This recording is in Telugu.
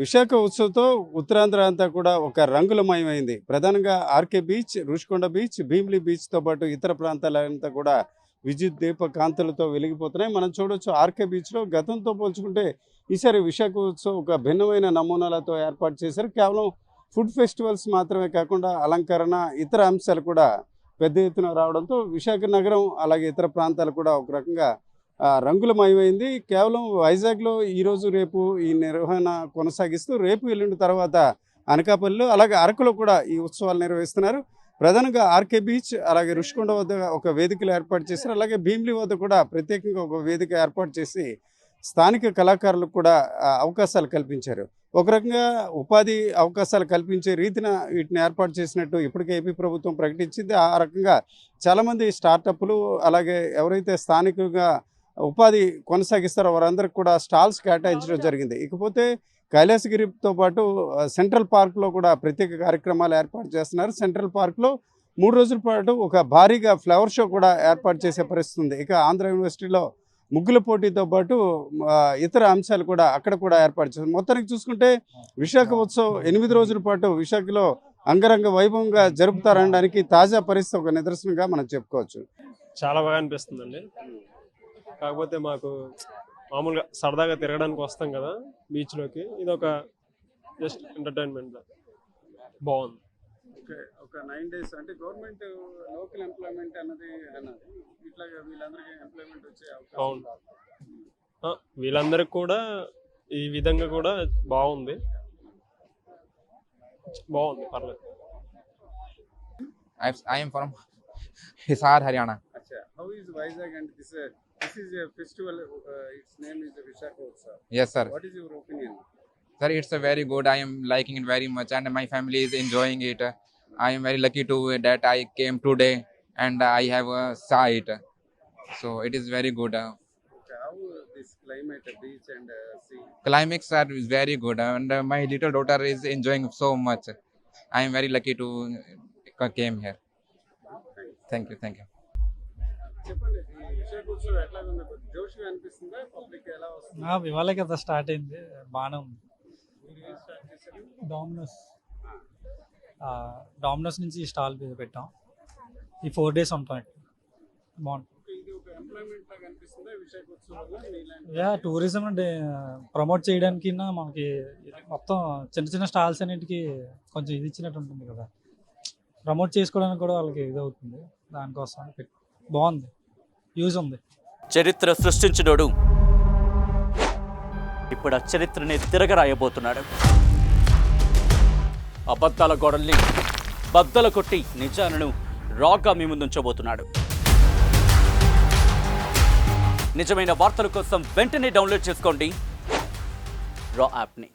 విశాఖ ఉత్సవ్‌తో ఉత్తరాంధ్ర అంతా కూడా ఒక రంగులమయమైంది. ప్రధానంగా ఆర్‌కే బీచ్, రుషికొండ బీచ్, భీమిలి బీచ్‌తో పాటు ఇతర ప్రాంతాలంతా కూడా విద్యుత్ దీప కాంతులతో వెలిగిపోతున్నాయి. మనం చూడొచ్చు ఆర్‌కే బీచ్‌లో గతంతో పోల్చుకుంటే ఈసారి విశాఖ ఉత్సవ్ ఒక భిన్నమైన నమూనాలతో ఏర్పాటు చేశారు. కేవలం ఫుడ్ ఫెస్టివల్స్ మాత్రమే కాకుండా అలంకరణ, ఇతర అంశాలు కూడా పెద్ద ఎత్తున రావడంతో విశాఖ నగరం అలాగే ఇతర ప్రాంతాలు కూడా ఒక రకంగా రంగులమయమైంది. కేవలం వైజాగ్‌లో ఈరోజు, రేపు ఈ నిర్వహణ కొనసాగిస్తూ రేపు, ఎల్లుండి తర్వాత అనకాపల్లిలో అలాగే అరకులో కూడా ఈ ఉత్సవాలు నిర్వహిస్తున్నారు. ప్రధానంగా ఆర్‌కే బీచ్ అలాగే రుషికొండ వద్ద ఒక వేదికలు ఏర్పాటు చేశారు. అలాగే భీమిలి వద్ద కూడా ప్రత్యేకంగా ఒక వేదిక ఏర్పాటు చేసి స్థానిక కళాకారులకు కూడా అవకాశాలు కల్పించారు. ఒక రకంగా ఉపాధి అవకాశాలు కల్పించే రీతిన వీటిని ఏర్పాటు చేసినట్టు ఇప్పటికే ఏపీ ప్రభుత్వం ప్రకటించింది. ఆ రకంగా చాలామంది స్టార్టప్లు అలాగే ఎవరైతే స్థానికంగా ఉపాధి కొనసాగిస్తారో వారందరికి కూడా స్టాల్స్ కేటాయించడం జరిగింది. ఇకపోతే కైలాసగిరితో పాటు సెంట్రల్ పార్క్లో కూడా ప్రత్యేక కార్యక్రమాలు ఏర్పాటు చేస్తున్నారు. సెంట్రల్ పార్క్లో 3 రోజుల పాటు ఒక భారీగా ఫ్లవర్ షో కూడా ఏర్పాటు చేసే పరిస్థితి ఉంది. ఇక ఆంధ్ర యూనివర్సిటీలో ముగ్గుల పోటీతో పాటు ఇతర అంశాలు కూడా అక్కడ కూడా ఏర్పాటు చేశారు. మొత్తానికి చూసుకుంటే విశాఖ ఉత్సవ్ 8 రోజుల పాటు విశాఖలో అంగరంగ వైభవంగా జరుపుతారనడానికి తాజా పరిస్థితి ఒక నిదర్శనంగా మనం చెప్పుకోవచ్చు. చాలా బాగా అనిపిస్తుందండి. కాకపోతే మాకు మామూలుగా సరదాగా తిరగడానికి వస్తాం కదా బీచ్లోకి, ఇది ఒక జస్ట్ ఎంటర్టైన్మెంట్ బాగుంది. ఒక 9 days అంటే గవర్నమెంట్ లోకల్ ఎంప్లాయ్మెంట్ అన్నది ఇట్లా వీళ్ళందరికీ ఎంప్లాయ్మెంట్ వచ్చే అవకాశం. అవును, వీళ్ళందరికి కూడా ఈ విధంగా కూడా బాగుంది, పర్లేదు. I am from Hisar, Haryana. Acha, how is Vizag and this is a festival, its name is Vishakha Utsav. Yes, sir. What is your opinion? Sir, it's a very good. I am liking it very much, and my family is enjoying it. I am very lucky to that I came today, and I have saw it. So it is very good. Okay, how this climate, beach and sea? Climax are very good, and my little daughter is enjoying so much. I am very lucky to came here. Thank you. చెప్పండి, ఈ విశాఖ ఉత్సవం ఎట్లా ఉంది? జోష్గా అనిపిస్తుందా? పబ్లిక్ ఎలా వస్తుంది? ఇవాళ కదా స్టార్ట్ అయింది, బాగానే ఉంది. మీరు స్టార్ట్ చేశారు? డామినోస్ నుంచి స్టాల్ పెట్టాం. ఈ 4 days ఉంటాం. బాగుంటుంది. ఇది ఒక ఎంప్లాయ్మెంట్ లాగా అనిపిస్తుందా విశాఖ ఉత్సవం? టూరిజం అంటే ప్రమోట్ చేయడానికి మనకి మొత్తం చిన్న స్టాల్స్ అన్నింటికి కొంచెం ఇది ఇచ్చినట్టు ఉంటుంది కదా, ప్రమోట్ చేసుకోవడానికి కూడా వాళ్ళకి ఇది అవుతుంది. దానికోసం బాగుంది, యూజ్ ఉంది. చరిత్ర సృష్టించినోడు ఇప్పుడు ఆ చరిత్రని తిరగరాయబోతున్నాడు. అబద్ధాల గోడల్ని బద్దలు కొట్టి నిజాలను రాగా మీ ముందుంచబోతున్నాడు. నిజమైన వార్తల కోసం వెంటనే డౌన్లోడ్ చేసుకోండి రా యాప్ని.